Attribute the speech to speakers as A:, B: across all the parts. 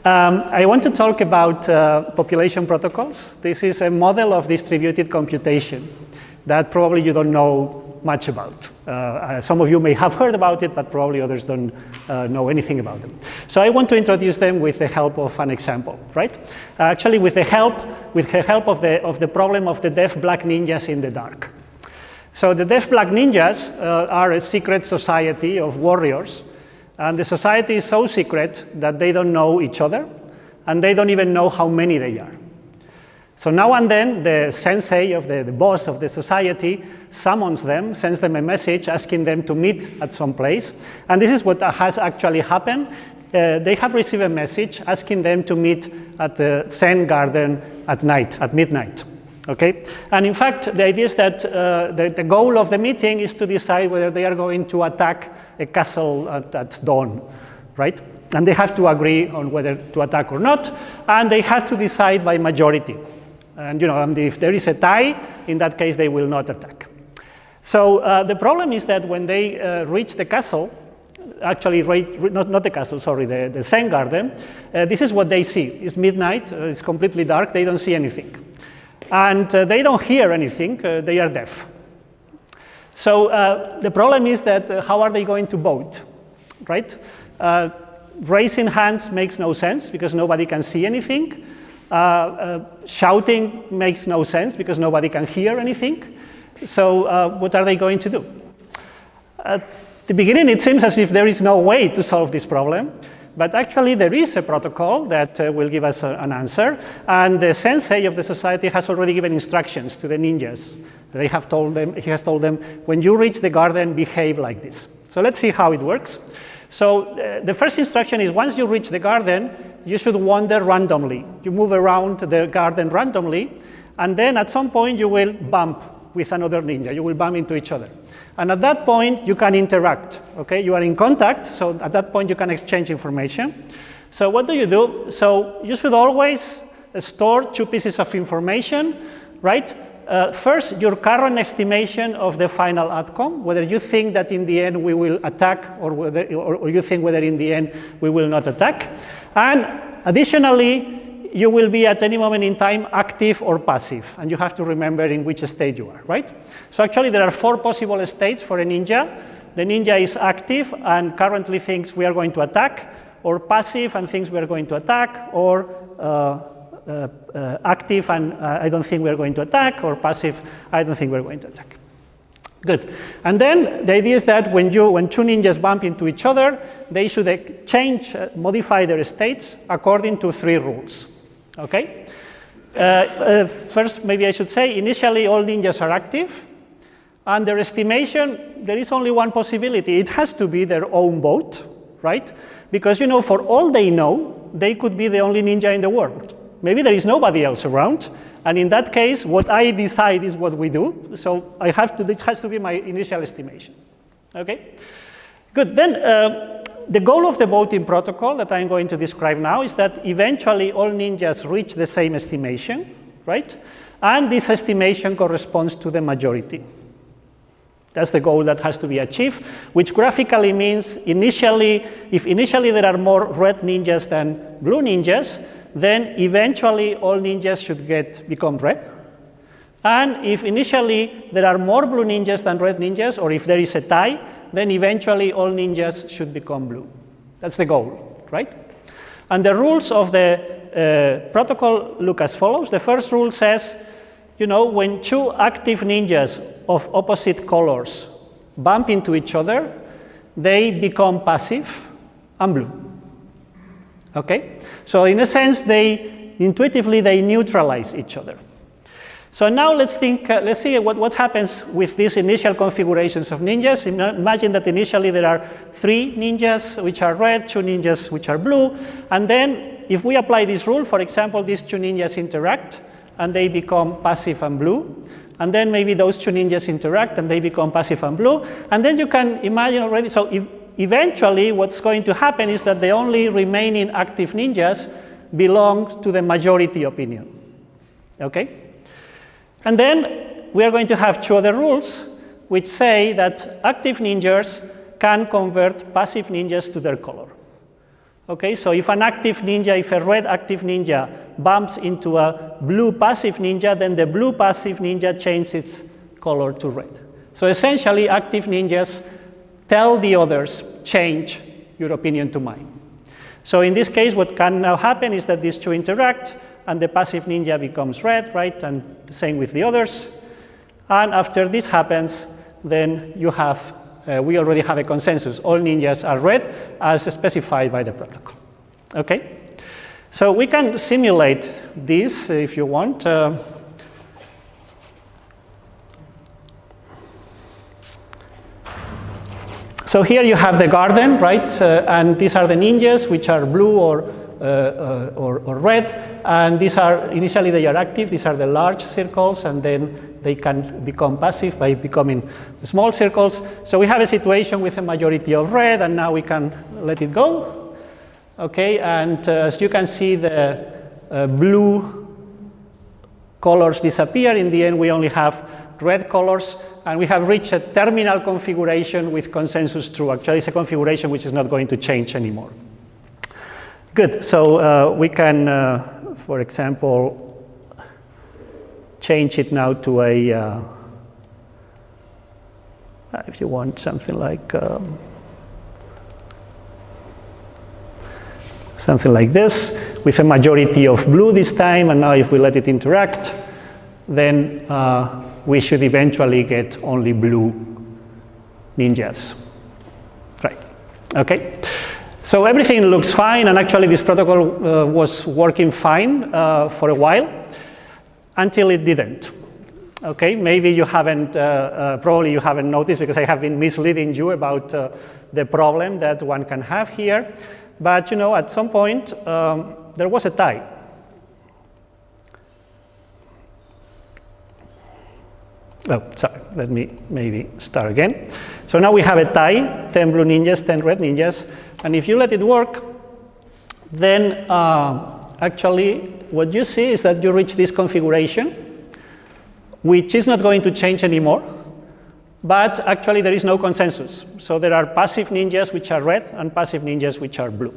A: I want to talk about population protocols. This is a model of distributed computation that probably you don't know much about. Some of you may have heard about it, but probably others don't know anything about them. So I want to introduce them with the help of an example, right? Actually, with the help of the problem of the deaf black ninjas in the dark. So the deaf black ninjas are a secret society of warriors. And the society is so secret that they don't know each other, and they don't even know how many they are. So now and then, the sensei of the boss of the society summons them, sends them a message asking them to meet at some place. And this is what has actually happened. They have received a message asking them to meet at the Zen garden at night, at midnight. Okay? And in fact, the idea is that the goal of the meeting is to decide whether they are going to attack a castle at dawn, right? And they have to agree on whether to attack or not, and they have to decide by majority. And if there is a tie, in that case, they will not attack. So the problem is that when they reach the castle, actually, not the castle, sorry, the Zen garden, this is what they see. It's midnight, it's completely dark, they don't see anything. And they don't hear anything, they are deaf. So the problem is that how are they going to vote, right? Raising hands makes no sense because nobody can see anything. Shouting makes no sense because nobody can hear anything. So what are they going to do? At the beginning, it seems as if there is no way to solve this problem. But actually, there is a protocol that will give us an answer. And the sensei of the society has already given instructions to the ninjas. He has told them, when you reach the garden, behave like this. So let's see how it works. So the first instruction is once you reach the garden, you should wander randomly. You move around the garden randomly, and then at some point you will bump with another ninja. You will bump into each other. And at that point, you can interact, okay? You are in contact, so at that point you can exchange information. So what do you do? So you should always store two pieces of information, right? First, your current estimation of the final outcome, whether you think that in the end we will attack or you think whether in the end we will not attack. And additionally, you will be at any moment in time active or passive, and you have to remember in which state you are, right? So actually there are 4 possible states for a ninja. The ninja is active and currently thinks we are going to attack, or passive and thinks we are going to attack, or active and I don't think we're going to attack, or passive, I don't think we're going to attack. Good. And then the idea is that when two ninjas bump into each other, they should modify their states according to 3 rules. Okay? First, maybe I should say, initially all ninjas are active. And their estimation, there is only one possibility. It has to be their own vote, right? Because, for all they know, they could be the only ninja in the world. Maybe there is nobody else around, and in that case, what I decide is what we do. So this has to be my initial estimation. Okay? Good. Then the goal of the voting protocol that I'm going to describe now is that eventually all ninjas reach the same estimation, right? And this estimation corresponds to the majority. That's the goal that has to be achieved, which graphically means if initially there are more red ninjas than blue ninjas, then eventually all ninjas should become red. And if initially there are more blue ninjas than red ninjas, or if there is a tie, then eventually all ninjas should become blue. That's the goal, right? And the rules of the protocol look as follows. The first rule says, when 2 active ninjas of opposite colors bump into each other, they become passive and blue. Okay? So in a sense, intuitively they neutralize each other. So now let's see what happens with these initial configurations of ninjas. Imagine that initially there are 3 ninjas which are red, 2 ninjas which are blue, and then if we apply this rule, for example, these 2 ninjas interact and they become passive and blue, and then maybe those 2 ninjas interact and they become passive and blue, and then you can imagine already, so eventually what's going to happen is that the only remaining active ninjas belong to the majority opinion. Okay? And then we are going to have 2 other rules which say that active ninjas can convert passive ninjas to their color. Okay, so if an active ninja, if a red active ninja bumps into a blue passive ninja, then the blue passive ninja changes its color to red. So essentially, active ninjas tell the others, change your opinion to mine. So in this case, what can now happen is that these two interact, and the passive ninja becomes red, right? And the same with the others. And after this happens, then you have, we already have a consensus. All ninjas are red as specified by the protocol. Okay? So we can simulate this if you want. So here you have the garden, right? And these are the ninjas, which are blue or red. And these are, initially they are active. These are the large circles, and then they can become passive by becoming small circles. So we have a situation with a majority of red, and now we can let it go. Okay, and as you can see, the blue colors disappear. In the end, we only have red colors. And we have reached a terminal configuration with consensus true. Actually, it's a configuration which is not going to change anymore. Good. So we can, for example, change it now to a, if you want something like this, with a majority of blue this time. And now if we let it interact, then we should eventually get only blue ninjas, right? Okay, so everything looks fine, and actually this protocol was working fine for a while, until it didn't. Okay, maybe you haven't, probably you haven't noticed, because I have been misleading you about the problem that one can have here, but you know, at some point, there was a tie. Oh, sorry, let me maybe start again. So now we have a tie, 10 blue ninjas, 10 red ninjas, and if you let it work, then actually what you see is that you reach this configuration, which is not going to change anymore, but actually there is no consensus. So there are passive ninjas which are red and passive ninjas which are blue.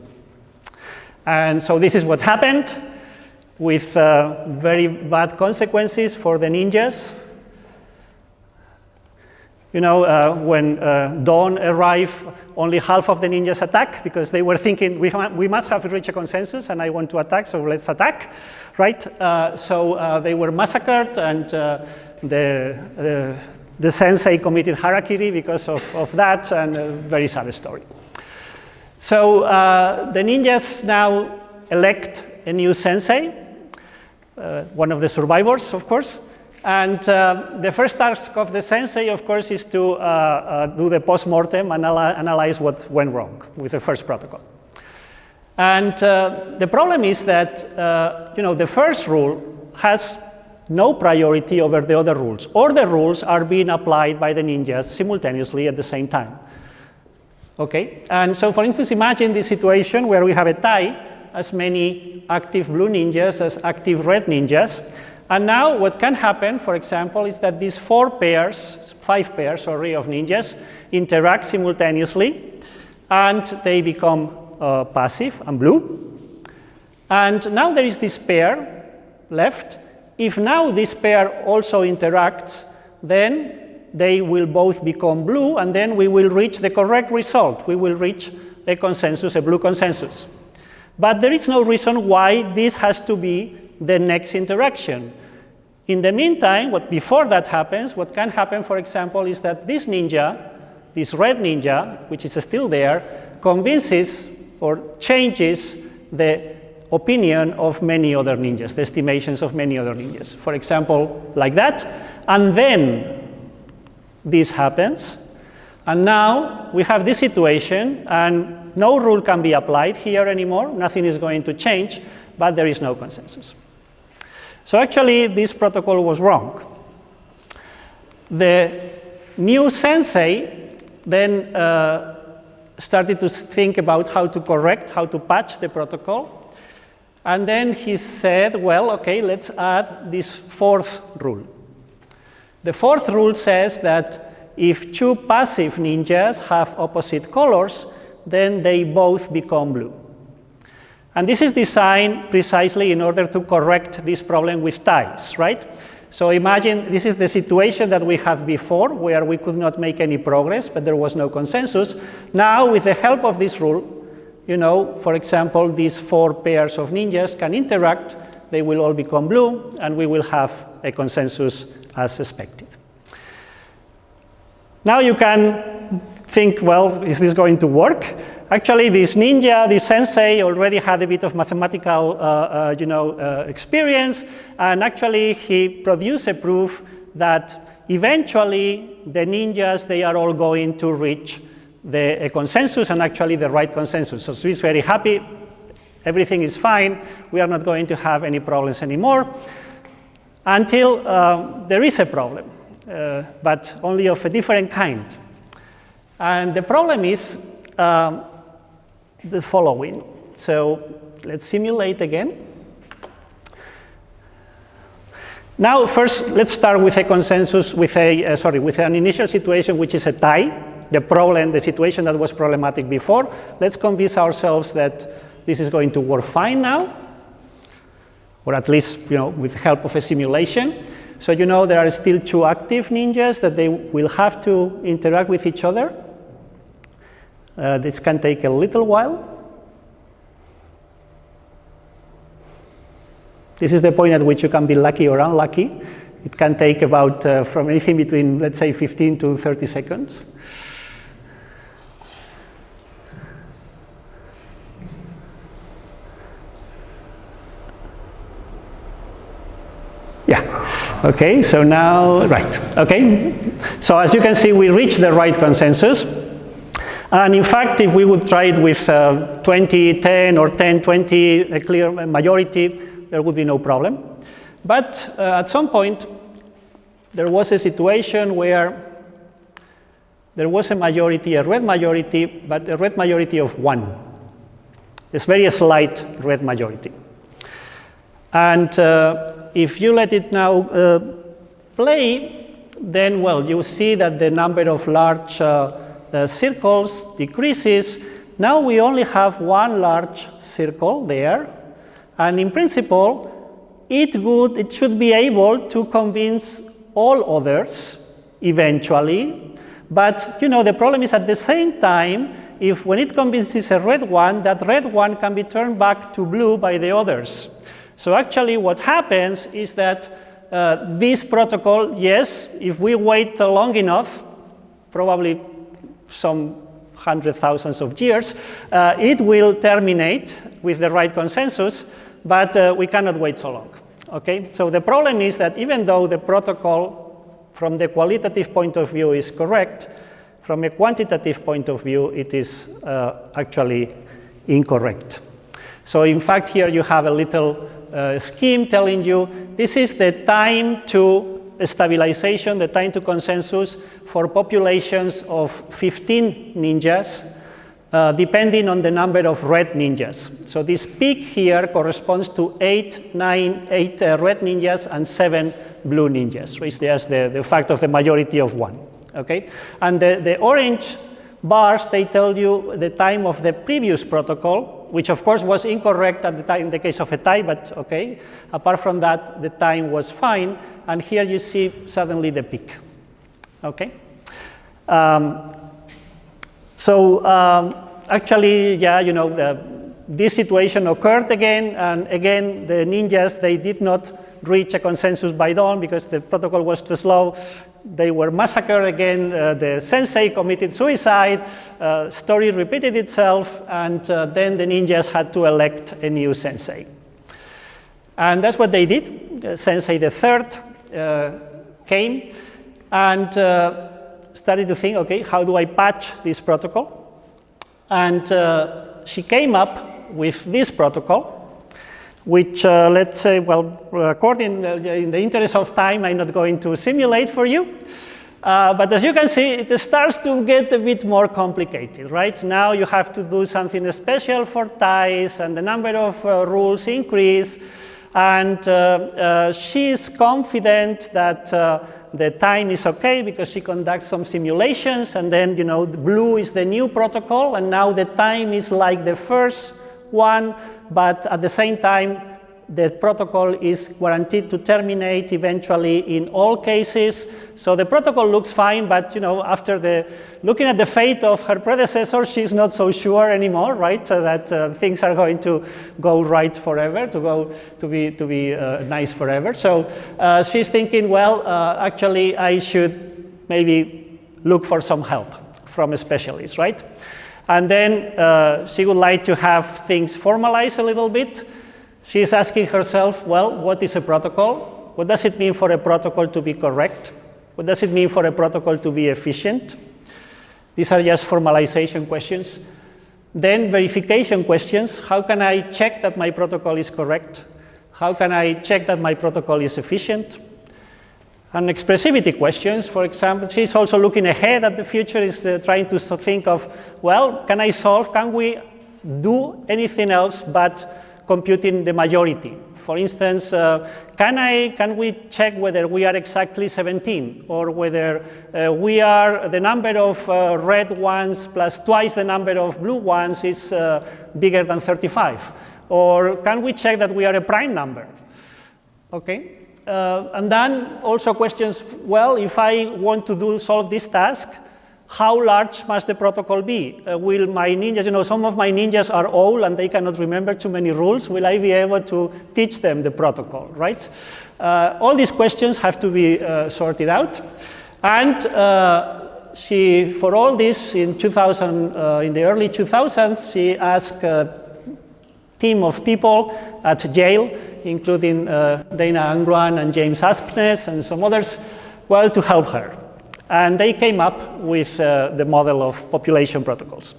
A: And so this is what happened, with very bad consequences for the ninjas. You know, when dawn arrived, only half of the ninjas attack, because they were thinking, we must have reached a consensus, and I want to attack, so let's attack, right? So they were massacred, and the sensei committed harakiri because of that, and a very sad story. So the ninjas now elect a new sensei, one of the survivors, of course. And the first task of the sensei, of course, is to do the post-mortem and analyze what went wrong with the first protocol. And the problem is that you know, the first rule has no priority over the other rules. All the rules are being applied by the ninjas simultaneously at the same time. Okay? And so, for instance, imagine this situation where we have a tie, as many active blue ninjas as active red ninjas. And now what can happen, for example, is that these five pairs of ninjas interact simultaneously, and they become passive and blue. And now there is this pair left. If now this pair also interacts, then they will both become blue, and then we will reach the correct result. We will reach a consensus, a blue consensus. But there is no reason why this has to be the next interaction. In the meantime, before that happens, what can happen, for example, is that this ninja, this red ninja, which is still there, convinces or changes the opinion of many other ninjas, the estimations of many other ninjas. For example, like that, and then this happens, and now we have this situation, and no rule can be applied here anymore, nothing is going to change, but there is no consensus. So actually, this protocol was wrong. The new sensei then started to think about how to correct, how to patch the protocol. And then he said, well, okay, let's add this fourth rule. The fourth rule says that if two passive ninjas have opposite colors, then they both become blue. And this is designed precisely in order to correct this problem with ties, right? So imagine this is the situation that we had before, where we could not make any progress, but there was no consensus. Now, with the help of this rule, you know, for example, these 4 pairs of ninjas can interact, they will all become blue, and we will have a consensus as expected. Now you can think, well, is this going to work? Actually, this ninja, this sensei, already had a bit of mathematical experience, and actually he produced a proof that eventually the ninjas, they are all going to reach a consensus, and actually the right consensus. So he's very happy, everything is fine, we are not going to have any problems anymore, until there is a problem, but only of a different kind. And the problem is the following. So let's simulate again. Now, first, let's start with a consensus, with an initial situation which is a tie. The situation that was problematic before. Let's convince ourselves that this is going to work fine now, or at least, you know, with the help of a simulation. So you know there are still 2 active ninjas that they will have to interact with each other. This can take a little while. This is the point at which you can be lucky or unlucky. It can take about from anything between, let's say, 15 to 30 seconds. Yeah, okay, so now, right, okay. So as you can see, we reached the right consensus. And in fact, if we would try it with 20-10 or 10-20, a clear majority, there would be no problem. But at some point, there was a situation where there was a majority, a red majority, but a red majority of 1. It's very slight red majority. And if you let it now play, then, well, you see that the number of large circles decreases. Now we only have 1 large circle there, and in principle, it should be able to convince all others eventually. But you know, the problem is at the same time, if when it convinces a red one, that red one can be turned back to blue by the others. So actually what happens is that this protocol, yes, if we wait long enough, probably some 100,000 of years, it will terminate with the right consensus, but we cannot wait so long. Okay? So the problem is that even though the protocol from the qualitative point of view is correct, from a quantitative point of view, it is actually incorrect. So in fact, here you have a little scheme telling you this is the time to stabilization, the time to consensus for populations of 15 ninjas, depending on the number of red ninjas. So this peak here corresponds to 8 red ninjas and 7 blue ninjas. So it's just the fact of the majority of 1. Okay? And the orange bars, they tell you the time of the previous protocol, which of course was incorrect at the time in the case of a tie, but okay. Apart from that, the time was fine, and here you see suddenly the peak. Okay. Actually, yeah, you know, this situation occurred again, and again the ninjas, they did not reach a consensus by dawn because the protocol was too slow. They were massacred again, the sensei committed suicide, story repeated itself, and then the ninjas had to elect a new sensei. And that's what they did. Sensei the third came and started to think, okay, how do I patch this protocol? And she came up with this protocol, which let's say, well, according in the interest of time, I'm not going to simulate for you. But as you can see, it starts to get a bit more complicated, right? Now you have to do something special for ties, and the number of rules increase. And she's confident that the time is okay because she conducts some simulations, and then, you know, the blue is the new protocol, and now the time is like the first one, but at the same time, the protocol is guaranteed to terminate eventually in all cases. So the protocol looks fine, but after looking at the fate of her predecessor, she's not so sure anymore, right? That things are going to go right forever, to be nice forever. So she's thinking, well, actually, I should maybe look for some help from a specialist, right? And then she would like to have things formalized a little bit. She's asking herself, well, what is a protocol? What does it mean for a protocol to be correct? What does it mean for a protocol to be efficient? These are just formalization questions. Then verification questions. How can I check that my protocol is correct? How can I check that my protocol is efficient? And expressivity questions, for example, she's also looking ahead at the future, is trying to think of, well, can we do anything else but computing the majority? For instance, can we check whether we are exactly 17, or whether we are the number of red ones plus twice the number of blue ones is bigger than 35? Or can we check that we are a prime number? Okay. And then also questions, well, if I want to solve this task, how large must the protocol be? Will my ninjas, some of my ninjas are old and they cannot remember too many rules. Will I be able to teach them the protocol, right? All these questions have to be sorted out. And for all this, in the early 2000s, she asked a team of people at Yale, including Dana Angluin and James Aspness and some others, well, to help her. And they came up with the model of population protocols.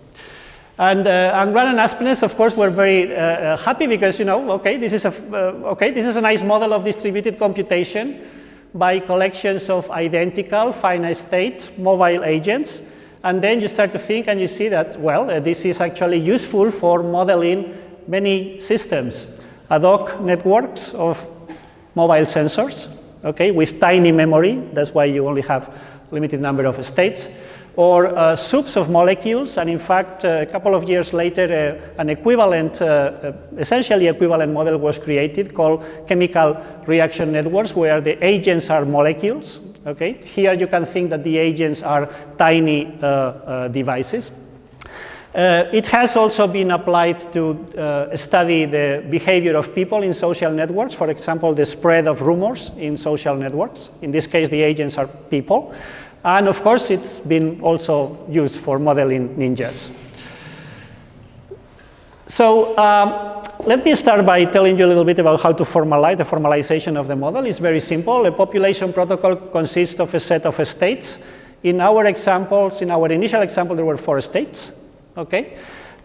A: And Angluin and Aspness, of course, were very happy because, okay, this is a nice model of distributed computation by collections of identical finite state mobile agents. And then you start to think and you see that, well, this is actually useful for modeling many systems, ad hoc networks of mobile sensors, okay, with tiny memory. That's why you only have limited number of states, or soups of molecules. And in fact, a couple of years later, an equivalent, essentially equivalent model was created called chemical reaction networks, where the agents are molecules. Okay, here you can think that the agents are tiny devices. It has also been applied to study the behavior of people in social networks. For example, the spread of rumors in social networks. In this case, the agents are people. And of course, it's been also used for modeling ninjas. So let me start by telling you a little bit about how to formalize the formalization of the model. It's very simple. A population protocol consists of a set of states. In our examples, in our initial example, there were 4 states. Okay,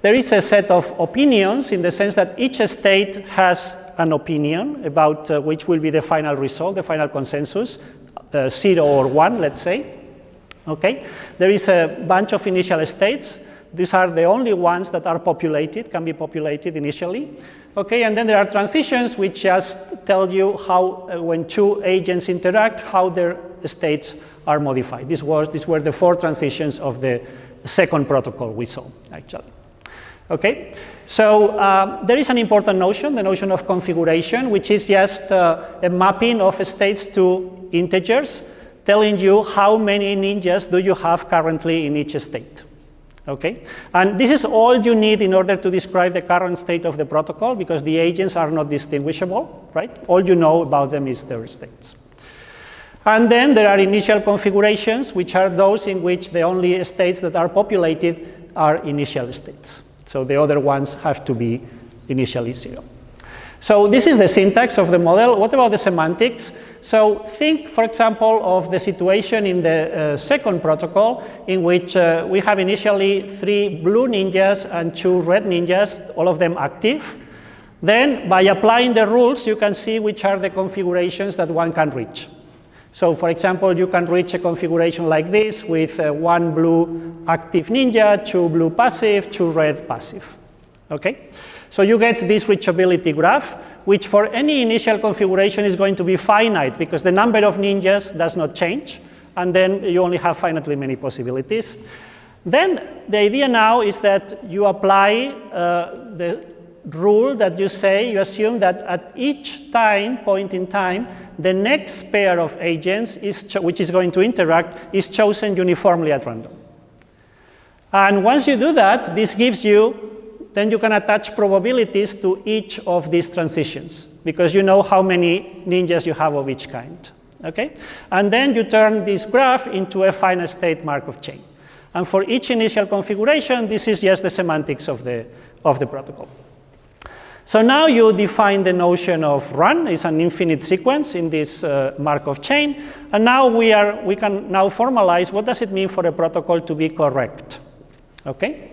A: there is a set of opinions in the sense that each state has an opinion about which will be the final result, the final consensus, 0 or 1, let's say. Okay, there is a bunch of initial states. These are the only ones that are populated, can be populated initially. Okay, and then there are transitions which just tell you how, when 2 agents interact, how their states are modified. These were the 4 transitions of the second protocol we saw, actually. Okay, so there is an important notion, the notion of configuration, which is just a mapping of states to integers, telling you how many ninjas do you have currently in each state. Okay, and this is all you need in order to describe the current state of the protocol, because the agents are not distinguishable, right? All you know about them is their states. And then there are initial configurations, which are those in which the only states that are populated are initial states. So the other ones have to be initially 0. So this is the syntax of the model. What about the semantics? So think, for example, of the situation in the second protocol, in which we have initially 3 blue ninjas and 2 red ninjas, all of them active. Then, by applying the rules, you can see which are the configurations that one can reach. So, for example, you can reach a configuration like this with 1 blue active ninja, 2 blue passive, 2 red passive. Okay? So you get this reachability graph, which for any initial configuration is going to be finite, because the number of ninjas does not change, and then you only have finitely many possibilities. Then the idea now is that you apply the rule that you say, you assume that at each point in time, the next pair of agents which is going to interact is chosen uniformly at random. And once you do that, this gives you, then you can attach probabilities to each of these transitions, because you know how many ninjas you have of each kind. Okay? And then you turn this graph into a finite state Markov chain. And for each initial configuration, this is just the semantics of the protocol. So now you define the notion of run. It's an infinite sequence in this Markov chain. And now we can now formalize what does it mean for a protocol to be correct. Okay?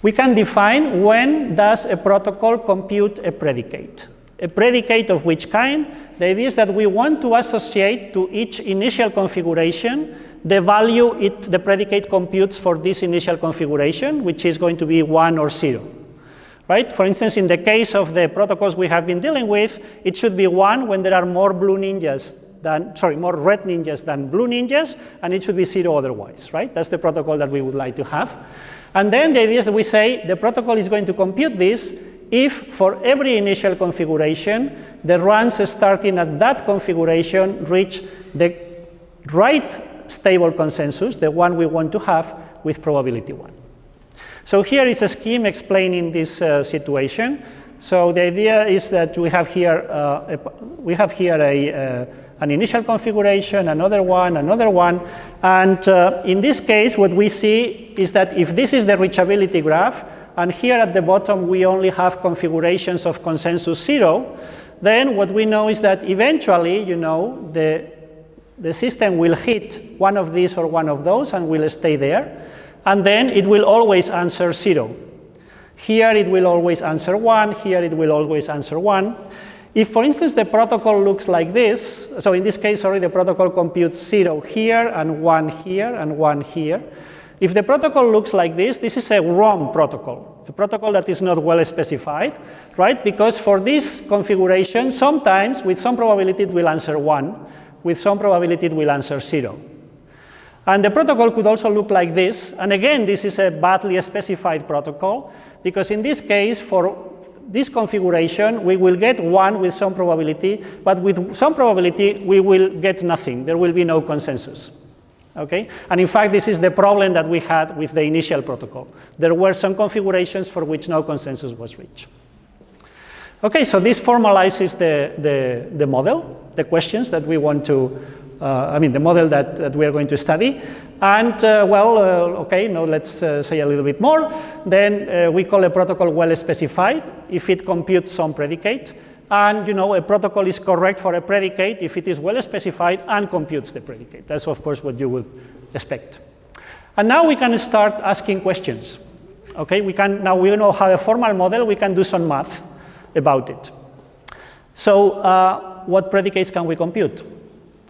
A: We can define when does a protocol compute a predicate. A predicate of which kind? The idea is that we want to associate to each initial configuration the value the predicate computes for this initial configuration, which is going to be 1 or 0. Right? For instance, in the case of the protocols we have been dealing with, it should be 1 when there are more red ninjas than blue ninjas, and it should be 0 otherwise. Right? That's the protocol that we would like to have. And then the idea is that we say the protocol is going to compute this if for every initial configuration, the runs starting at that configuration reach the right stable consensus, the one we want to have, with probability 1. So here is a scheme explaining this situation. So the idea is that we have here an initial configuration, another one, and in this case, what we see is that if this is the reachability graph, and here at the bottom we only have configurations of consensus 0, then what we know is that eventually, the system will hit one of these or one of those and will stay there, and then it will always answer 0. Here it will always answer 1, here it will always answer 1. If, for instance, the protocol looks like this, so in this case, the protocol computes 0 here and 1 here and 1 here. If the protocol looks like this is a wrong protocol, a protocol that is not well specified, right? Because for this configuration, sometimes with some probability it will answer 1, with some probability it will answer 0. And the protocol could also look like this, and again, this is a badly specified protocol, because in this case, for this configuration, we will get 1 with some probability, but with some probability, we will get nothing. There will be no consensus. Okay? And in fact, this is the problem that we had with the initial protocol. There were some configurations for which no consensus was reached. Okay, so this formalizes the model, the questions that we want to, the model that we are going to study. And okay, now let's say a little bit more. Then we call a protocol well specified if it computes some predicate. And a protocol is correct for a predicate if it is well specified and computes the predicate. That's of course what you would expect. And now we can start asking questions. Okay, now we know how a formal model, we can do some math about it. So what predicates can we compute?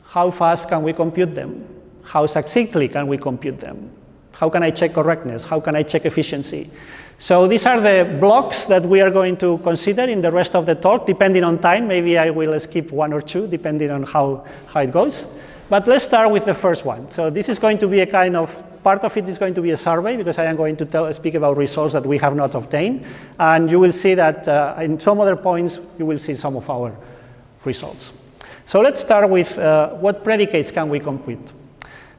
A: How fast can we compute them? How succinctly can we compute them? How can I check correctness? How can I check efficiency? So these are the blocks that we are going to consider in the rest of the talk, depending on time. Maybe I will skip 1 or 2, depending on how it goes. But let's start with the first one. So this is going to be a kind of, part of it is going to be a survey, because I am going to speak about results that we have not obtained. And you will see that in some other points, you will see some of our results. So let's start with what predicates can we compute.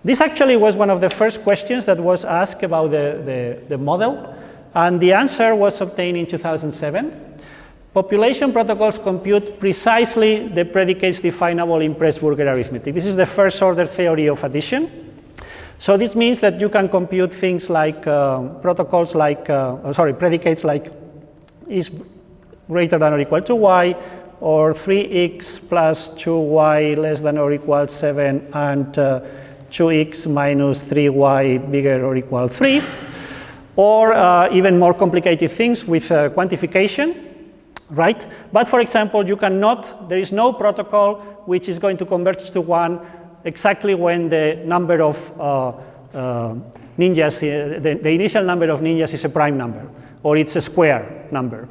A: This actually was one of the first questions that was asked about the model. And the answer was obtained in 2007. Population protocols compute precisely the predicates definable in Pressburger arithmetic. This is the first order theory of addition. So this means that you can compute things like predicates like is greater than or equal to y, or 3x plus 2y less than or equal 7, and 2x minus 3y bigger or equal 3. Or even more complicated things with quantification, right? But for example, there is no protocol which is going to converge to 1 exactly when the number of ninjas, the initial number of ninjas is a prime number, or it's a square number.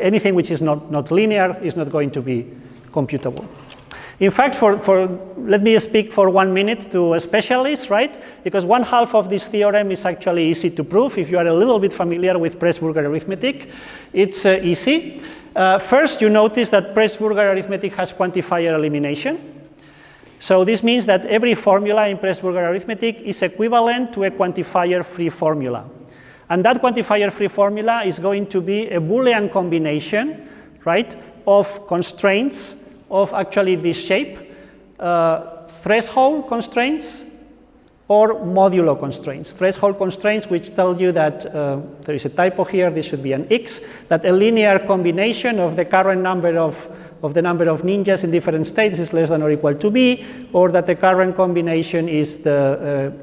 A: Anything which is not linear is not going to be computable. In fact, let me speak for 1 minute to a specialist, right? Because 1/2 of this theorem is actually easy to prove. If you are a little bit familiar with Pressburger arithmetic, it's easy. First, you notice that Pressburger arithmetic has quantifier elimination. So this means that every formula in Pressburger arithmetic is equivalent to a quantifier-free formula. And that quantifier-free formula is going to be a Boolean combination, right, of constraints of actually this shape, threshold constraints or modulo constraints. Threshold constraints which tell you that there is a typo here, this should be an X, that a linear combination of the current number of the number of ninjas in different states is less than or equal to B, or that the current combination is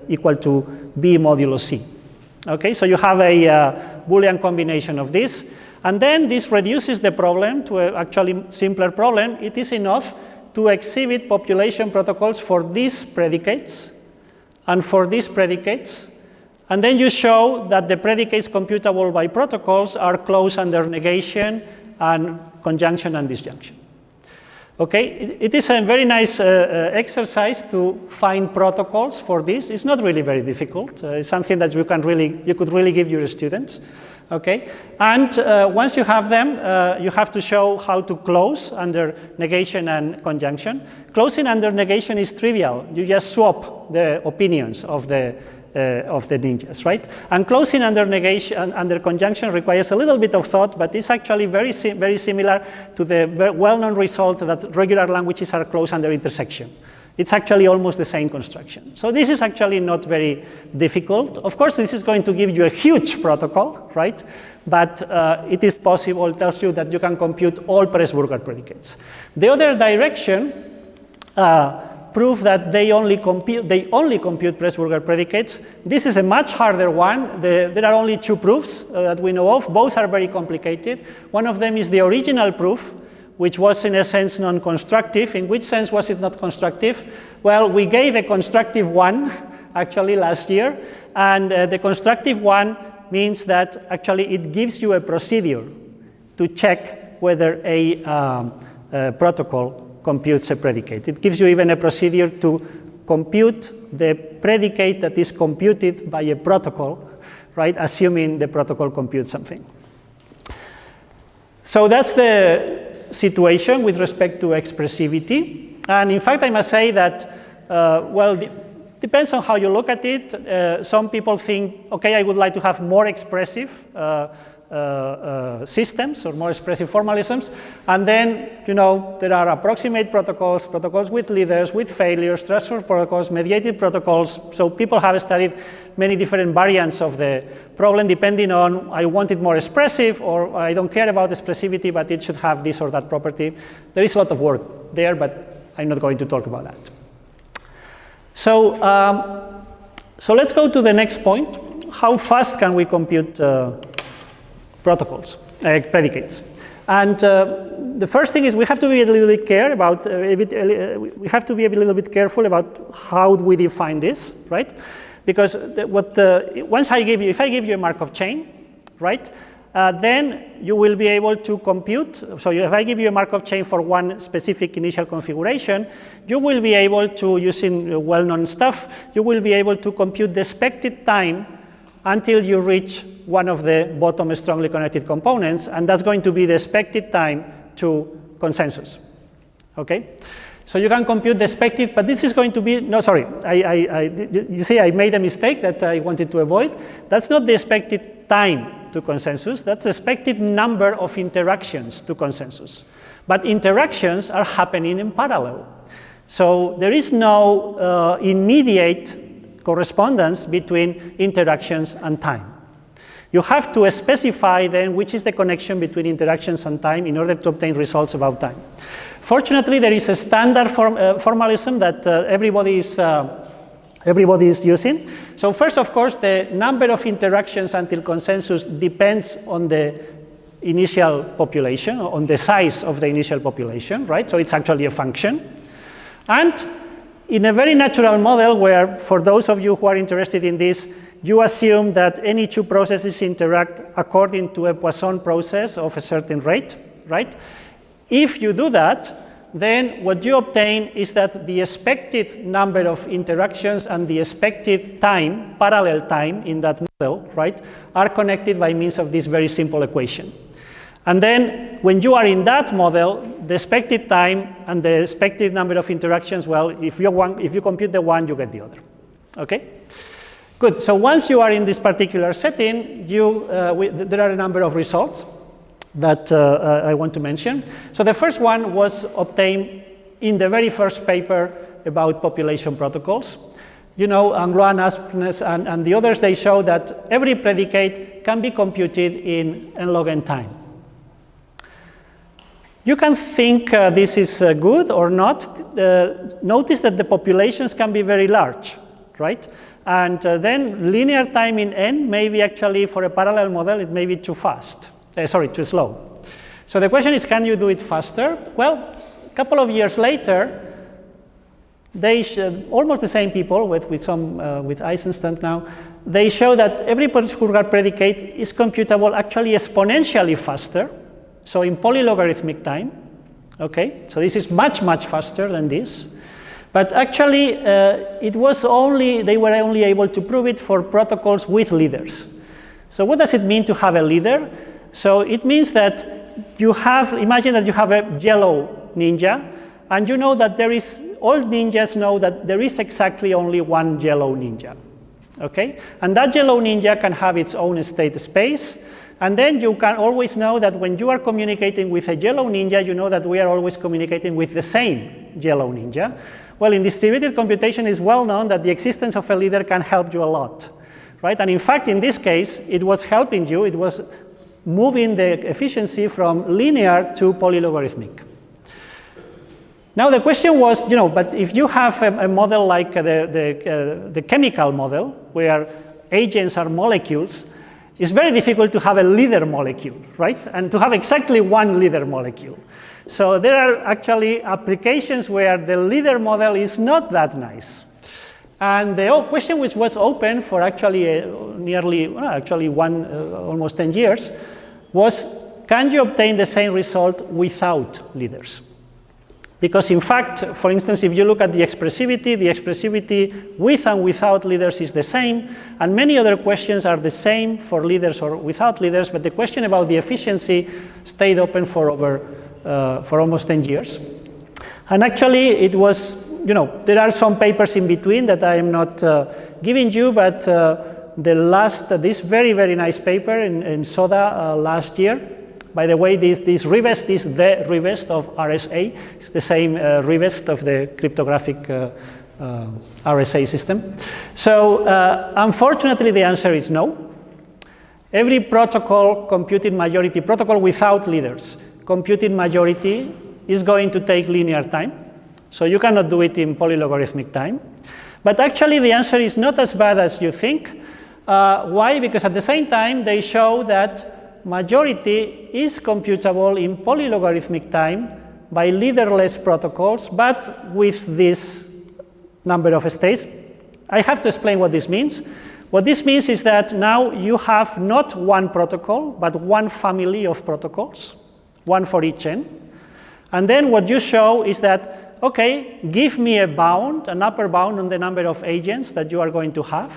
A: equal to B modulo C. Okay, so you have a Boolean combination of this. And then this reduces the problem to an actually simpler problem. It is enough to exhibit population protocols for these predicates and for these predicates. And then you show that the predicates computable by protocols are closed under negation and conjunction and disjunction. Okay, it is a very nice exercise to find protocols for this. It's not really very difficult. It's something that you could really give your students. Okay, and once you have them, you have to show how to close under negation and conjunction. Closing under negation is trivial. You just swap the opinions of the ninjas, right? And closing under negation, under conjunction requires a little bit of thought, but it's actually very similar to the well-known result that regular languages are closed under intersection. It's actually almost the same construction. So this is actually not very difficult. Of course, this is going to give you a huge protocol, right? But it is possible, it tells you that you can compute all Pressburger predicates. The other direction prove that they only compute Pressburger predicates. This is a much harder one. There are only 2 proofs that we know of. Both are very complicated. One of them is the original proof, which was in a sense non-constructive. In which sense was it not constructive? Well, we gave a constructive one actually last year, and the constructive one means that actually it gives you a procedure to check whether a protocol computes a predicate. It gives you even a procedure to compute the predicate that is computed by a protocol, right, assuming the protocol computes something. So that's the situation with respect to expressivity. And in fact, I must say that, well, depends on how you look at it. Some people think, okay, I would like to have more expressive systems or more expressive formalisms. And then, you know, there are approximate protocols, protocols with leaders, with failures, transfer protocols, mediated protocols. So people have studied many different variants of the problem depending on I want it more expressive, or I don't care about expressivity, but it should have this or that property. There is a lot of work there, but I'm not going to talk about that. So, so let's go to the next point. How fast can we compute protocols, predicates? And the first thing is we have to be a little bit we have to be a little bit careful about how we define this, right? Because if I give you a Markov chain, right, then you will be able to compute. So if I give you a Markov chain for one specific initial configuration, you will be able to, using well-known stuff, you will be able to compute the expected time until you reach one of the bottom strongly connected components, and that's going to be the expected time to consensus, okay? So you can compute the expected, but this is going to be, no, sorry, you see I made a mistake that I wanted to avoid. That's not the expected time to consensus, that's the expected number of interactions to consensus. But interactions are happening in parallel. So there is no immediate correspondence between interactions and time. You have to specify then which is the connection between interactions and time in order to obtain results about time. Fortunately, there is a standard formalism that everybody is using. So first, of course, the number of interactions until consensus depends on the initial population, on the size of the initial population, right? So it's actually a function. And in a very natural model where, for those of you who are interested in this, you assume that any 2 processes interact according to a Poisson process of a certain rate, right? If you do that, then what you obtain is that the expected number of interactions and the expected time, parallel time in that model, right, are connected by means of this very simple equation. And then when you are in that model, the expected time and the expected number of interactions, well, if you compute the one, you get the other. Okay? Good. So once you are in this particular setting, there are a number of results that I want to mention. So the first one was obtained in the very first paper about population protocols. You know, Angluin, and the others, they show that every predicate can be computed in n log n time. You can think this is good or not. Notice that the populations can be very large, right? And then linear time in n may be actually, for a parallel model, it may be too fast. Too slow. So the question is, can you do it faster? Well, a couple of years later, almost the same people with Eisenstein now, they show that every particular predicate is computable actually exponentially faster. So in polylogarithmic time, okay? So this is much, much faster than this. But actually, they were only able to prove it for protocols with leaders. So what does it mean to have a leader? So it means that imagine that you have a yellow ninja, and you know that all ninjas know that there is exactly only one yellow ninja, okay? And that yellow ninja can have its own state space. And then you can always know that when you are communicating with a yellow ninja, you know that we are always communicating with the same yellow ninja. Well, in distributed computation, it's well known that the existence of a leader can help you a lot, right? And in fact, in this case, it was helping you. It was moving the efficiency from linear to polylogarithmic. Now the question was, but if you have a model like the chemical model, where agents are molecules, it's very difficult to have a leader molecule, right? And to have exactly one leader molecule. So there are actually applications where the leader model is not that nice. And the question which was open for actually almost 10 years was, can you obtain the same result without leaders? Because in fact, for instance, if you look at the expressivity with and without leaders is the same, and many other questions are the same for leaders or without leaders, but the question about the efficiency stayed open for almost 10 years. And actually, it was, there are some papers in between that I am not giving you, but this very, very nice paper in SODA last year. By the way, this revest is the revest of RSA. It's the same revest of the cryptographic RSA system. So unfortunately, the answer is no. Every protocol, computed majority, protocol without leaders, computed majority is going to take linear time. So you cannot do it in polylogarithmic time. But actually, the answer is not as bad as you think. Why? Because at the same time, they show that majority is computable in polylogarithmic time by leaderless protocols, but with this number of states. I have to explain what this means. What this means is that now you have not one protocol, but one family of protocols, one for each n. And then what you show is that, okay, give me a bound, an upper bound on the number of agents that you are going to have.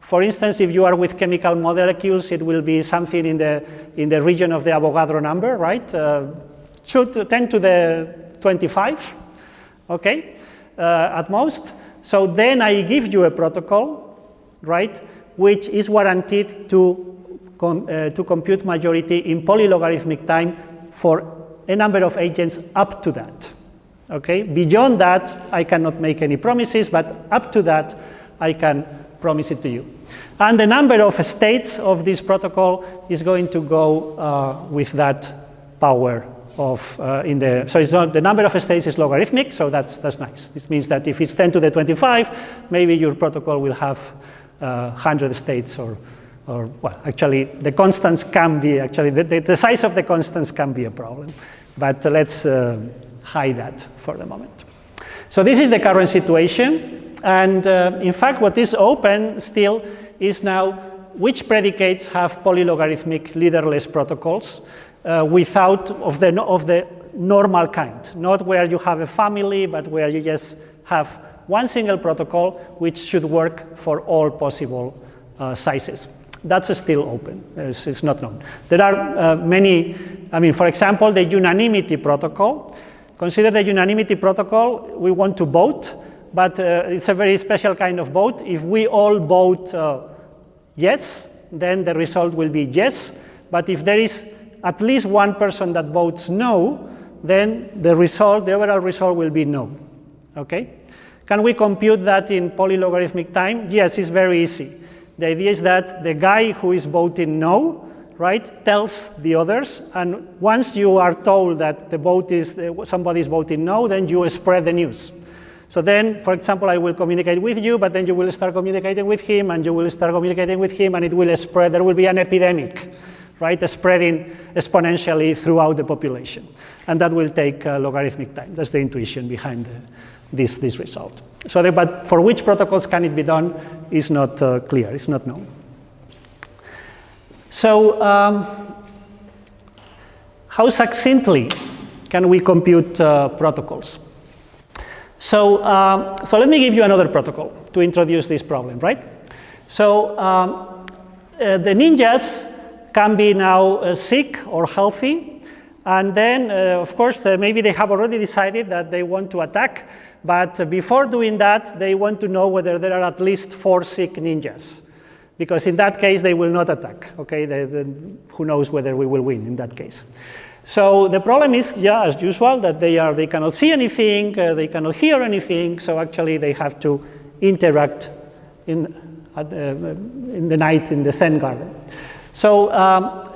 A: For instance, if you are with chemical molecules, it will be something in the region of the Avogadro number, right? 10 to the 25, okay, at most. So then I give you a protocol, right, which is guaranteed to compute majority in polylogarithmic time for a number of agents up to that. Okay, beyond that, I cannot make any promises, but up to that, I can promise it to you. And the number of states of this protocol is going to go with that power of so it's not, the number of states is logarithmic, so that's nice. This means that if it's 10 to the 25, maybe your protocol will have 100 states or well, actually the constants can be, actually the size of the constants can be a problem. But let's hide that for the moment. So this is the current situation. And in fact, what is open still is now which predicates have polylogarithmic leaderless protocols without of the normal kind, not where you have a family, but where you just have one single protocol which should work for all possible sizes. That's still open, it's not known. There are many, for example, the unanimity protocol. Consider the unanimity protocol, we want to vote, but it's a very special kind of vote. If we all vote yes, then the result will be yes, but if there is at least one person that votes no, then the overall result will be no, okay? Can we compute that in polylogarithmic time? Yes, it's very easy. The idea is that the guy who is voting no, right, tells the others, and once you are told that the vote is, somebody is voting no, then you spread the news. So then, for example, I will communicate with you, but then you will start communicating with him, and you will start communicating with him, and it will spread. There will be an epidemic, right, spreading exponentially throughout the population. And that will take logarithmic time. That's the intuition behind this result. So, but for which protocols can it be done is not clear, it's not known. So, how succinctly can we compute protocols? So, so let me give you another protocol to introduce this problem, right? So, the ninjas can be now sick or healthy, and then, of course, maybe they have already decided that they want to attack, but before doing that, they want to know whether there are at least 4 sick ninjas, because in that case, they will not attack, okay? Who knows whether we will win in that case. So the problem is, yeah, as usual, that they cannot see anything, they cannot hear anything, so actually they have to interact in the night in the Zen garden. So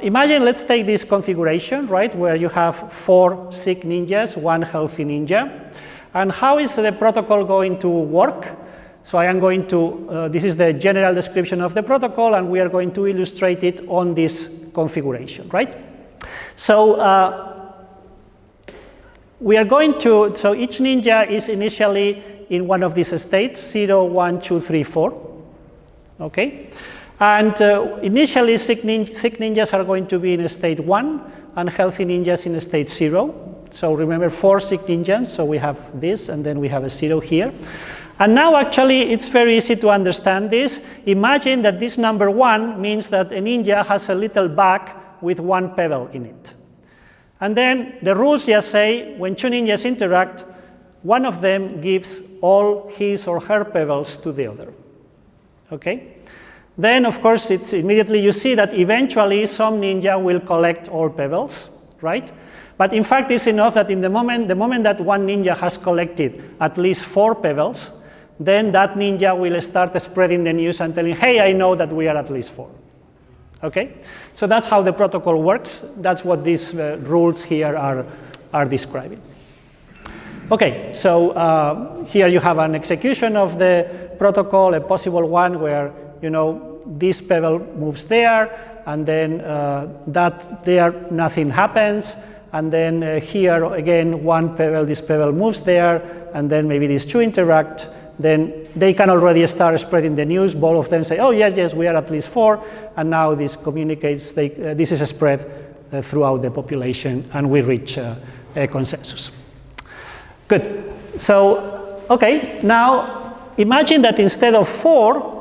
A: imagine, let's take this configuration, right, where you have 4 sick ninjas, 1 healthy ninja. And how is the protocol going to work? So I am going to, this is the general description of the protocol, and we are going to illustrate it on this configuration, right? So we are going to, so each ninja is initially in one of these states, 0, 1, 2, 3, 4, okay? And initially, sick ninjas are going to be in state 1, and healthy ninjas in state 0. So remember 4 sick ninjas, so we have this, and then we have a 0 here. And now actually, it's very easy to understand this. Imagine that this number 1 means that a ninja has a little bag with 1 pebble in it. And then the rules just say, when 2 ninjas interact, one of them gives all his or her pebbles to the other, okay? Then, of course, it's immediately you see that eventually some ninja will collect all pebbles, right? But in fact, it's enough that in the moment that one ninja has collected at least 4 pebbles, then that ninja will start spreading the news and telling, hey, I know that we are at least 4. Okay? So that's how the protocol works. That's what these rules here are describing. Okay, so here you have an execution of the protocol, a possible one where, you know, this pebble moves there, and then that there nothing happens, and then here again one pebble, this pebble moves there, and then maybe these 2 interact. Then they can already start spreading the news. Both of them say, oh yes, yes, we are at least 4, and now this communicates, this is spread throughout the population, and we reach a consensus. Good. So, okay, now imagine that instead of 4,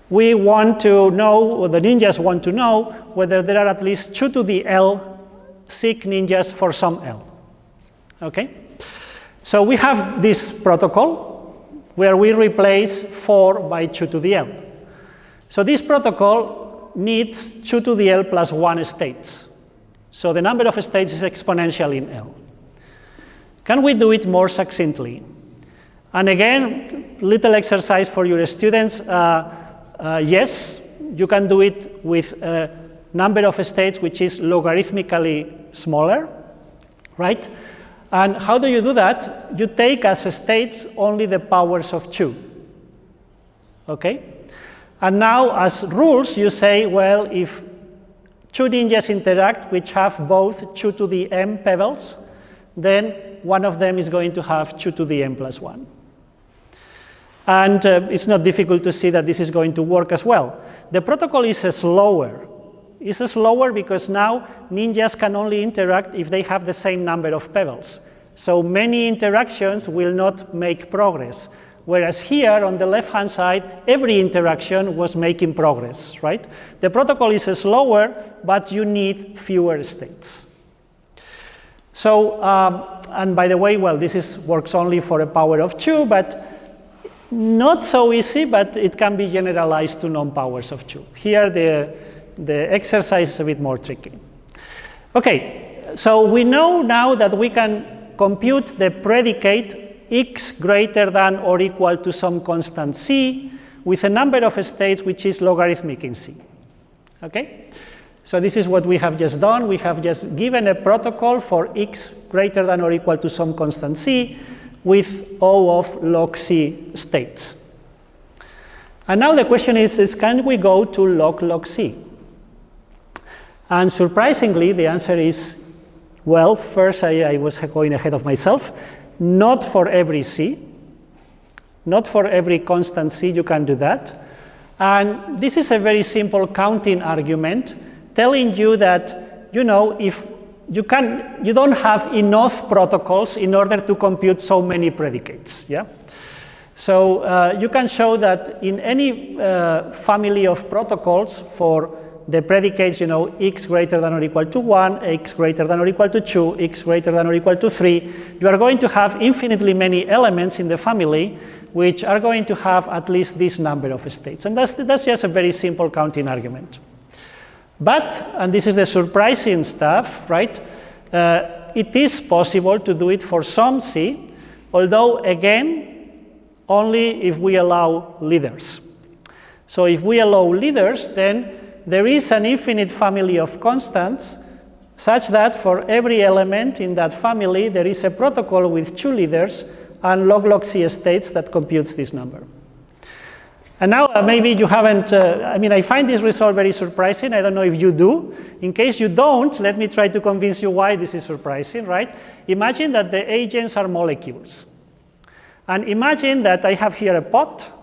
A: we want to know, or the ninjas want to know, whether there are at least 2 to the L sick ninjas for some L. Okay? So we have this protocol where we replace 4 by 2 to the L. So this protocol needs 2 to the L plus 1 states. So the number of states is exponential in L. Can we do it more succinctly? And again, little exercise for your students. Yes, you can do it with a number of states which is logarithmically smaller, right? And how do you do that? You take as states only the powers of 2, okay? And now as rules, you say, well, if 2 ninjas interact which have both 2 to the m pebbles, then one of them is going to have 2 to the m plus 1. And it's not difficult to see that this is going to work as well. The protocol is slower It's slower because now ninjas can only interact if they have the same number of pebbles. So many interactions will not make progress. Whereas here on the left-hand side, every interaction was making progress, right? The protocol is slower, but you need fewer states. So, and by the way, well, this works only for a power of 2, but not so easy, but it can be generalized to non-powers of 2. Here, the exercise is a bit more tricky. Okay, so we know now that we can compute the predicate x greater than or equal to some constant c with a number of states which is logarithmic in c. Okay? So this is what we have just done. We have just given a protocol for x greater than or equal to some constant c with O of log c states. And now the question is can we go to log c? And surprisingly, the answer is, well, first I was going ahead of myself. Not for every c, not for every constant c you can do that. And this is a very simple counting argument telling you that, you know, if you don't have enough protocols in order to compute so many predicates, yeah? So you can show that in any family of protocols for the predicates, you know, x greater than or equal to 1, x greater than or equal to 2, x greater than or equal to 3, you are going to have infinitely many elements in the family which are going to have at least this number of states. And that's just a very simple counting argument. But, and this is the surprising stuff, right, it is possible to do it for some c, although again, only if we allow leaders. So if we allow leaders, then there is an infinite family of constants such that for every element in that family, there is a protocol with 2 leaders and log c states that computes this number. And now maybe you haven't, I mean, I find this result very surprising. I don't know if you do. In case you don't, let me try to convince you why this is surprising, right? Imagine that the agents are molecules. And imagine that I have here a pot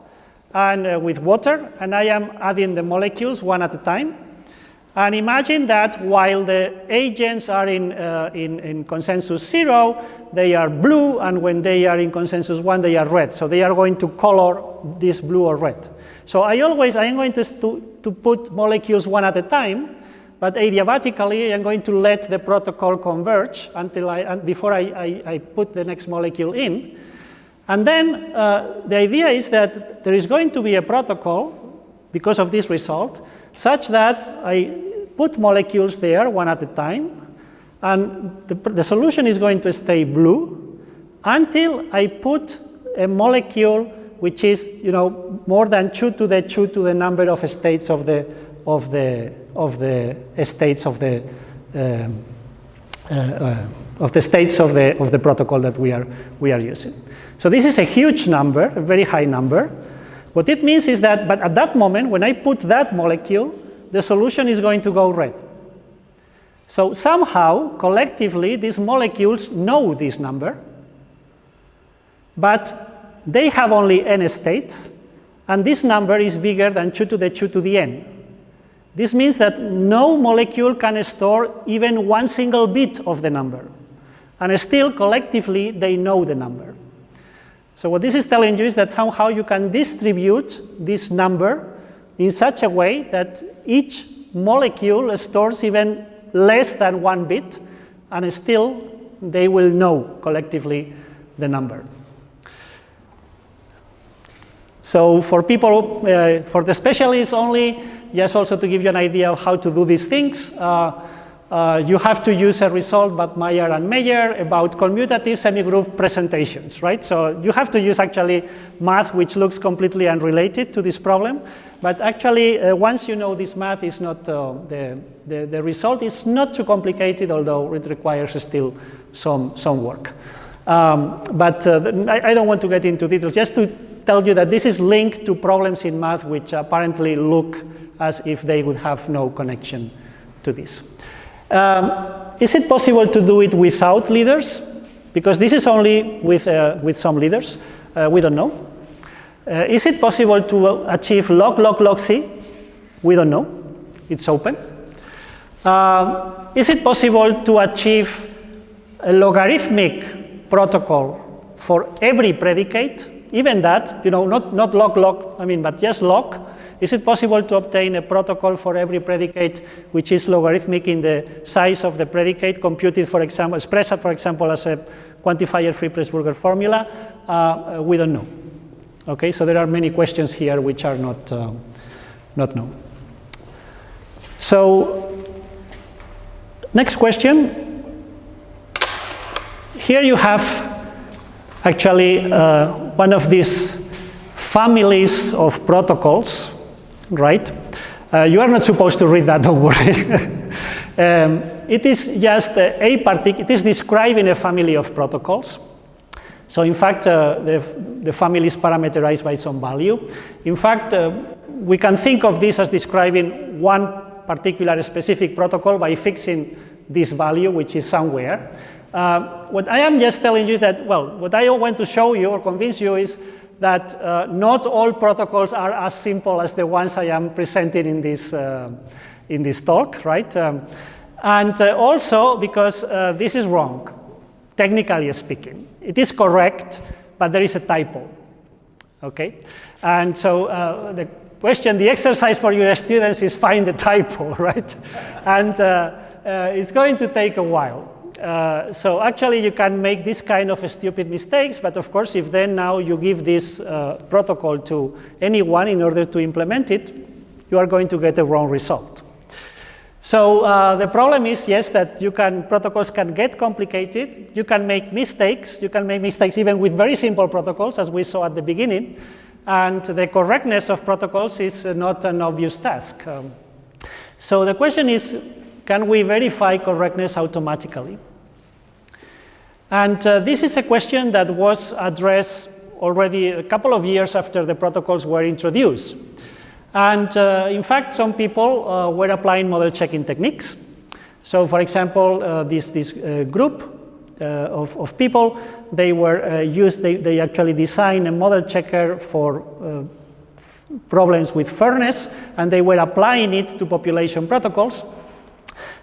A: and with water, and I am adding the molecules one at a time. And imagine that while the agents are in consensus 0, they are blue, and when they are in consensus 1, they are red. So they are going to color this blue or red. So I am going to put molecules one at a time, but adiabatically, I'm going to let the protocol converge before I put the next molecule in. And then the idea is that there is going to be a protocol, because of this result, such that I put molecules there one at a time, and the solution is going to stay blue until I put a molecule which is, you know, more than 2 to the number of states of the states of the protocol that we are using. So this is a huge number, a very high number. What it means is that, but at that moment, when I put that molecule, the solution is going to go red. So somehow, collectively, these molecules know this number, but they have only n states, and this number is bigger than 2 to the n. This means that no molecule can store even one single bit of the number, and still, collectively, they know the number. So what this is telling you is that somehow you can distribute this number in such a way that each molecule stores even less than 1 bit, and still they will know collectively the number. So for people, for the specialists only, just also to give you an idea of how to do these things, you have to use a result by Meyer and Meyer about commutative semigroup presentations, right? So you have to use actually math which looks completely unrelated to this problem, but actually once you know this math, is not the result is not too complicated, although it requires still some work. But I don't want to get into details, just to tell you that this is linked to problems in math which apparently look as if they would have no connection to this. Is it possible to do it without leaders? Because this is only with some leaders. We don't know. Is it possible to achieve log C? We don't know. It's open. Is it possible to achieve a logarithmic protocol for every predicate? Even that, not log, I mean, but just log. Is it possible to obtain a protocol for every predicate which is logarithmic in the size of the predicate, computed, for example, expressed, for example, as a quantifier-free Presburger formula? We don't know. Okay, so there are many questions here which are not known. So, next question. Here you have actually one of these families of protocols, right? You are not supposed to read that, don't worry. It is just it is describing a family of protocols. So in fact, the family is parameterized by some value. In fact, we can think of this as describing one particular specific protocol by fixing this value, which is somewhere. What I am just telling you is that, well, what I want to show you or convince you is that not all protocols are as simple as the ones I am presenting in this talk, right? And also because this is wrong, technically speaking. It is correct, but there is a typo, okay? And so the exercise for your students is find the typo, right? And it's going to take a while. So actually you can make this kind of stupid mistakes, but of course if then now you give this protocol to anyone in order to implement it, you are going to get a wrong result. So the problem is, yes, that protocols can get complicated, you can make mistakes even with very simple protocols, as we saw at the beginning, and the correctness of protocols is not an obvious task. So the question is, can we verify correctness automatically? And this is a question that was addressed already a couple of years after the protocols were introduced. And in fact, some people were applying model checking techniques. So for example, this group of people, they actually designed a model checker for problems with fairness, and they were applying it to population protocols.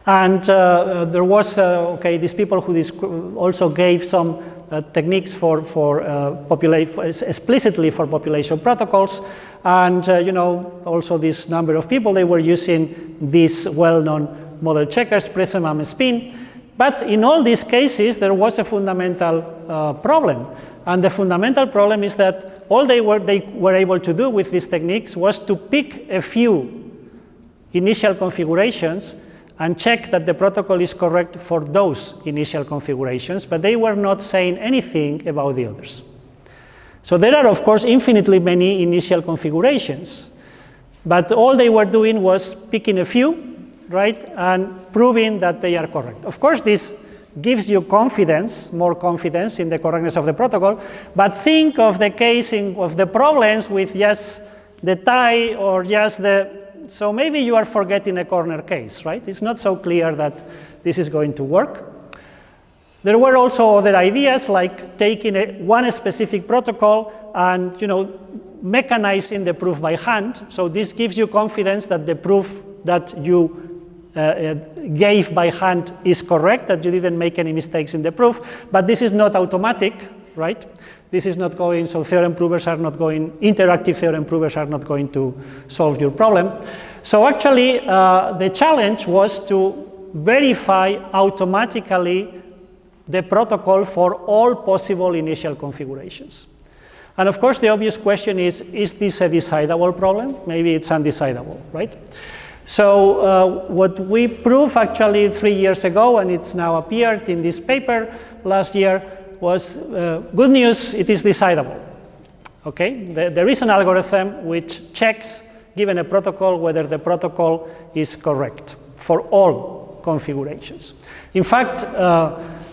A: And there was, these people who also gave some techniques explicitly for population protocols. And also this number of people, they were using these well-known model checkers, Prism and Spin. But in all these cases, there was a fundamental problem. And the fundamental problem is that all they were able to do with these techniques was to pick a few initial configurations and check that the protocol is correct for those initial configurations, but they were not saying anything about the others. So there are, of course, infinitely many initial configurations, but all they were doing was picking a few, right, and proving that they are correct. Of course, this gives you confidence, more confidence in the correctness of the protocol, but think of the case of the problems with just the tie or just so maybe you are forgetting a corner case, right? It's not so clear that this is going to work. There were also other ideas like taking one specific protocol and mechanizing the proof by hand. So this gives you confidence that the proof that you gave by hand is correct, that you didn't make any mistakes in the proof, but this is not automatic, right? This is not going, so interactive theorem provers are not going to solve your problem. So actually, the challenge was to verify automatically the protocol for all possible initial configurations. And of course, the obvious question is this a decidable problem? Maybe it's undecidable, right? So what we proved actually 3 years ago, and it's now appeared in this paper last year, was good news, it is decidable. Okay, there is an algorithm which checks, given a protocol, whether the protocol is correct for all configurations. In fact,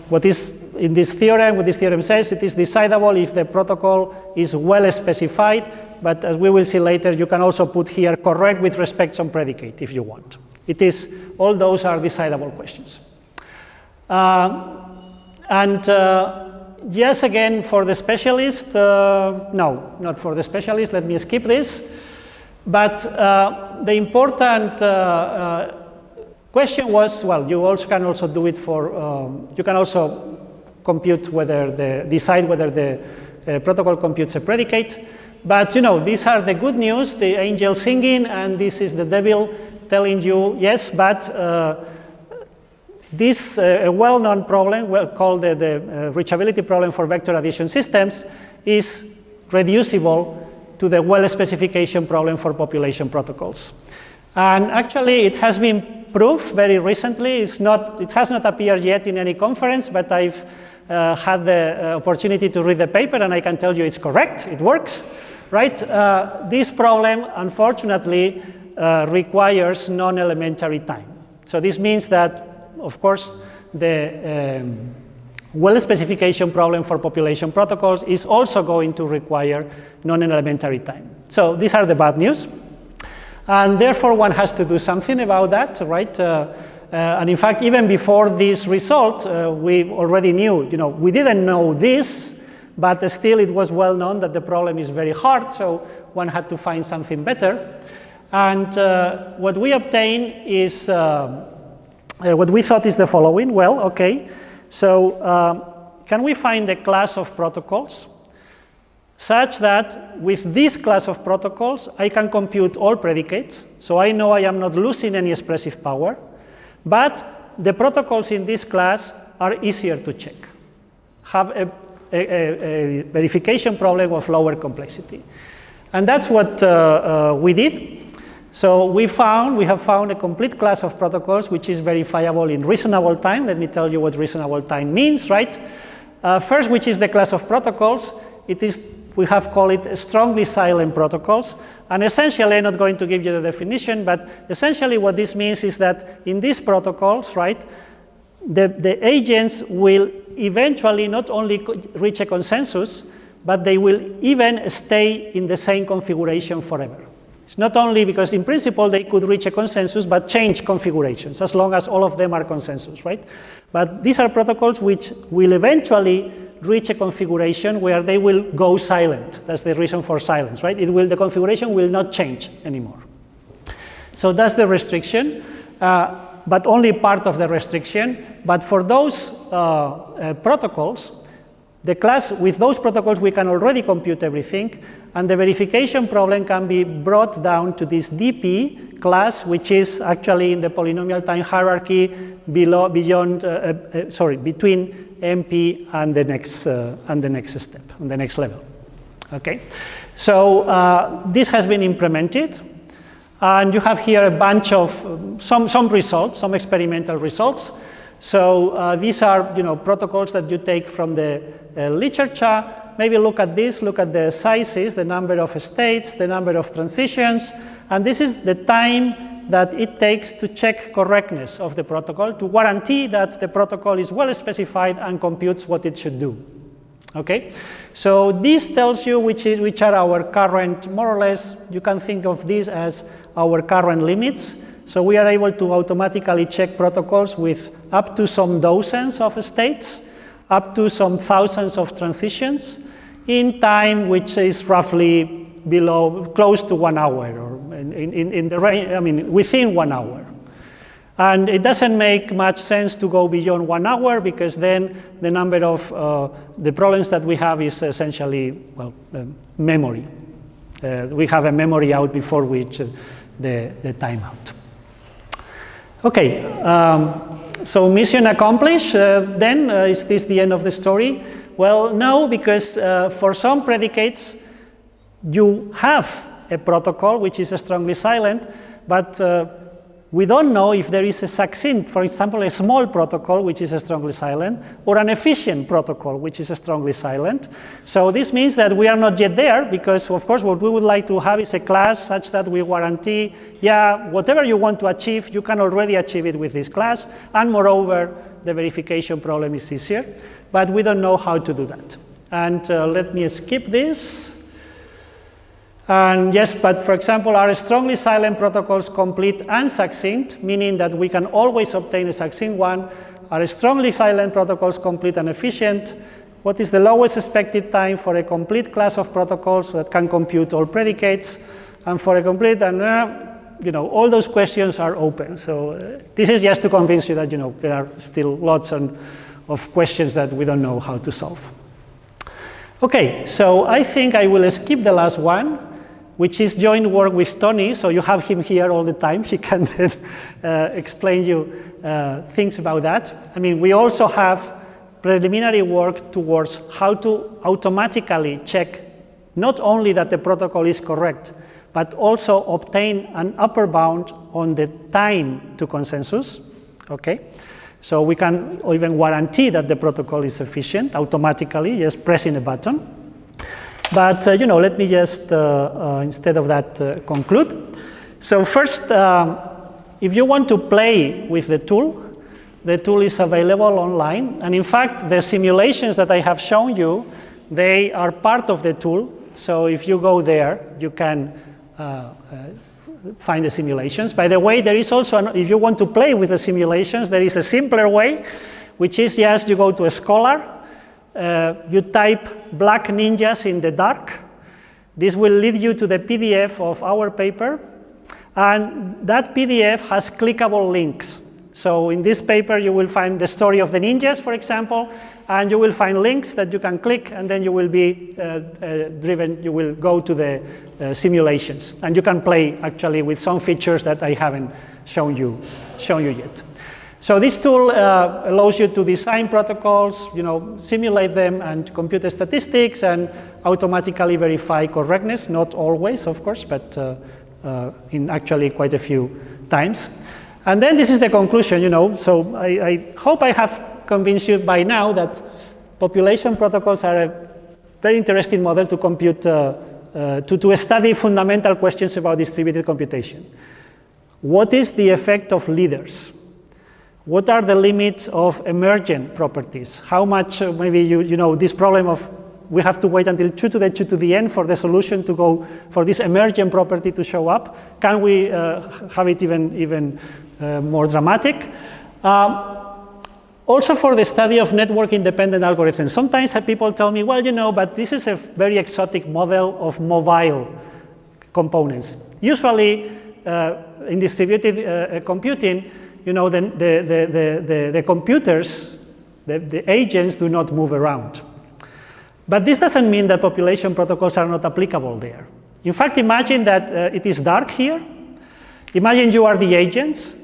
A: what is in this theorem, what this theorem says, it is decidable if the protocol is well specified, but as we will see later, you can also put here correct with respect to some predicate if you want. It is, all those are decidable questions. Yes, again, for the specialist, no, not for the specialist, let me skip this. But the important question was, well, you also can also do it for, you can also compute whether decide whether the protocol computes a predicate. But these are the good news, the angel singing, and this is the devil telling you, yes, but this a well-known problem, called the reachability problem for vector addition systems, is reducible to the well-specification problem for population protocols. And actually, it has been proved very recently. It has not appeared yet in any conference, but I've had the opportunity to read the paper, and I can tell you it's correct. It works, right? This problem, unfortunately, requires non-elementary time. So this means that, of course, the well-specification problem for population protocols is also going to require non-elementary time. So these are the bad news. And therefore, one has to do something about that, right? And in fact, even before this result, we already knew, we didn't know this, but still it was well known that the problem is very hard, so one had to find something better. And what we obtained is, what we thought is the following. Well, okay, so can we find a class of protocols such that with this class of protocols, I can compute all predicates, so I know I am not losing any expressive power, but the protocols in this class are easier to check, have a verification problem of lower complexity. And that's what we did. So we have found a complete class of protocols which is verifiable in reasonable time. Let me tell you what reasonable time means, right? First, which is the class of protocols, we have called it strongly silent protocols. And essentially, I'm not going to give you the definition, but essentially what this means is that in these protocols, right, the agents will eventually not only reach a consensus, but they will even stay in the same configuration forever. It's not only because in principle they could reach a consensus, but change configurations as long as all of them are consensus, right? But these are protocols which will eventually reach a configuration where they will go silent. That's the reason for silence, right? The configuration will not change anymore. So that's the restriction, but only part of the restriction. But for those protocols, with those protocols, we can already compute everything, and the verification problem can be brought down to this DP class, which is actually in the polynomial time hierarchy between MP and the next step, and the next level. Okay, so this has been implemented, and you have here a bunch of some results, some experimental results. So these are protocols that you take from the literature. Maybe look at this, look at the sizes, the number of states, the number of transitions, and this is the time that it takes to check correctness of the protocol, to guarantee that the protocol is well specified and computes what it should do. Okay, so this tells you which are our current, more or less, you can think of this as our current limits. So we are able to automatically check protocols with up to some dozens of states, up to some thousands of transitions in time which is roughly close to 1 hour, or in the range, within 1 hour. And it doesn't make much sense to go beyond 1 hour, because then the number of the problems that we have is essentially, memory. We have a memory out before which the timeout. Okay, so mission accomplished. Then is this the end of the story? Well, no, because for some predicates, you have a protocol which is strongly silent, but we don't know if there is a succinct, for example, a small protocol which is strongly silent, or an efficient protocol which is strongly silent. So this means that we are not yet there, because of course what we would like to have is a class such that we guarantee, whatever you want to achieve, you can already achieve it with this class, and moreover, the verification problem is easier, but we don't know how to do that. And let me skip this. And yes, but for example, are strongly silent protocols complete and succinct, meaning that we can always obtain a succinct one? Are strongly silent protocols complete and efficient? What is the lowest expected time for a complete class of protocols that can compute all predicates? And for a complete, and all those questions are open. So this is just to convince you that, there are still lots of questions that we don't know how to solve. Okay, so I think I will skip the last one, which is joint work with Tony. So you have him here all the time. He can then explain you things about that. I mean, we also have preliminary work towards how to automatically check not only that the protocol is correct, but also obtain an upper bound on the time to consensus. Okay, so we can even guarantee that the protocol is efficient automatically, just pressing a button. But let me just instead of that conclude. So first, if you want to play with the tool is available online, and in fact, the simulations that I have shown you, they are part of the tool. So if you go there, you can find the simulations. By the way, there is also, if you want to play with the simulations, there is a simpler way, which is just you go to a Scholar, you type black ninjas in the dark. This will lead you to the PDF of our paper, and that PDF has clickable links. So in this paper, you will find the story of the ninjas, for example, and you will find links that you can click, and then you will be you will go to the simulations. And you can play actually with some features that I haven't shown you yet. So this tool allows you to design protocols, simulate them and compute the statistics and automatically verify correctness, not always, of course, but in actually quite a few times. And then this is the conclusion, so I hope I have convinced you by now that population protocols are a very interesting model to compute, to study fundamental questions about distributed computation. What is the effect of leaders? What are the limits of emergent properties? How much, maybe this problem of we have to wait until 2 to the n for the solution to go for this emergent property to show up. Can we have it even more dramatic? Also for the study of network-independent algorithms. Sometimes people tell me, well, but this is a very exotic model of mobile components. Usually, in distributed computing, the computers, the agents do not move around. But this doesn't mean that population protocols are not applicable there. In fact, imagine that it is dark here. Imagine you are the agents.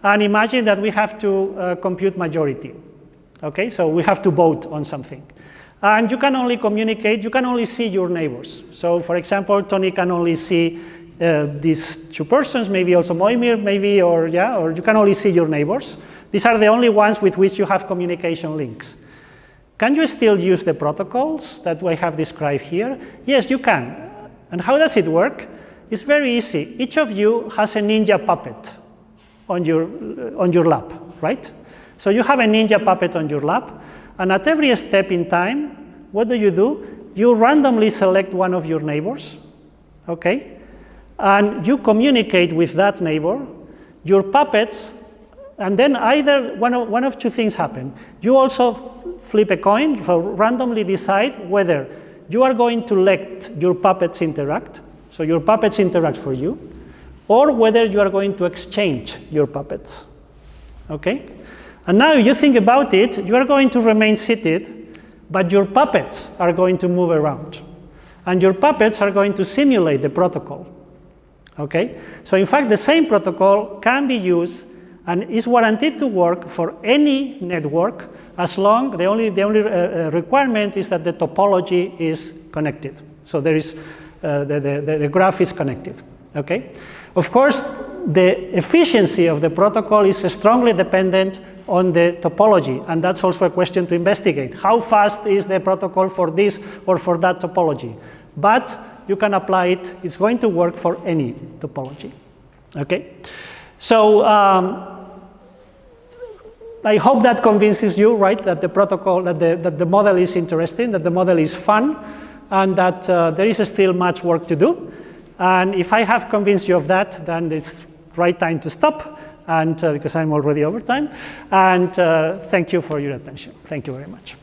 A: And imagine that we have to compute majority. Okay, so we have to vote on something. And you can only communicate, you can only see your neighbors. So for example, Tony can only see these two persons, maybe also Moimir, maybe, or you can only see your neighbors. These are the only ones with which you have communication links. Can you still use the protocols that I have described here? Yes, you can. And how does it work? It's very easy. Each of you has a ninja puppet on your lap, right? So you have a ninja puppet on your lap, and at every step in time, what do? You randomly select one of your neighbors, okay? And you communicate with that neighbor, your puppets, and then either one of two things happen. You also flip a coin, so randomly decide whether you are going to let your puppets interact, so your puppets interact for you, or whether you are going to exchange your puppets, okay? And now you think about it, you are going to remain seated, but your puppets are going to move around. And your puppets are going to simulate the protocol, okay? So in fact, the same protocol can be used and is guaranteed to work for any network as long, the only requirement is that the topology is connected. So there is, the graph is connected, okay? Of course, the efficiency of the protocol is strongly dependent on the topology, and that's also a question to investigate. How fast is the protocol for this or for that topology? But you can apply it, it's going to work for any topology, okay? So I hope that convinces you, right, that the protocol, that the model is interesting, that the model is fun, and that there is still much work to do. And if I have convinced you of that, then it's right time to stop, and because I'm already over time. And thank you for your attention. Thank you very much.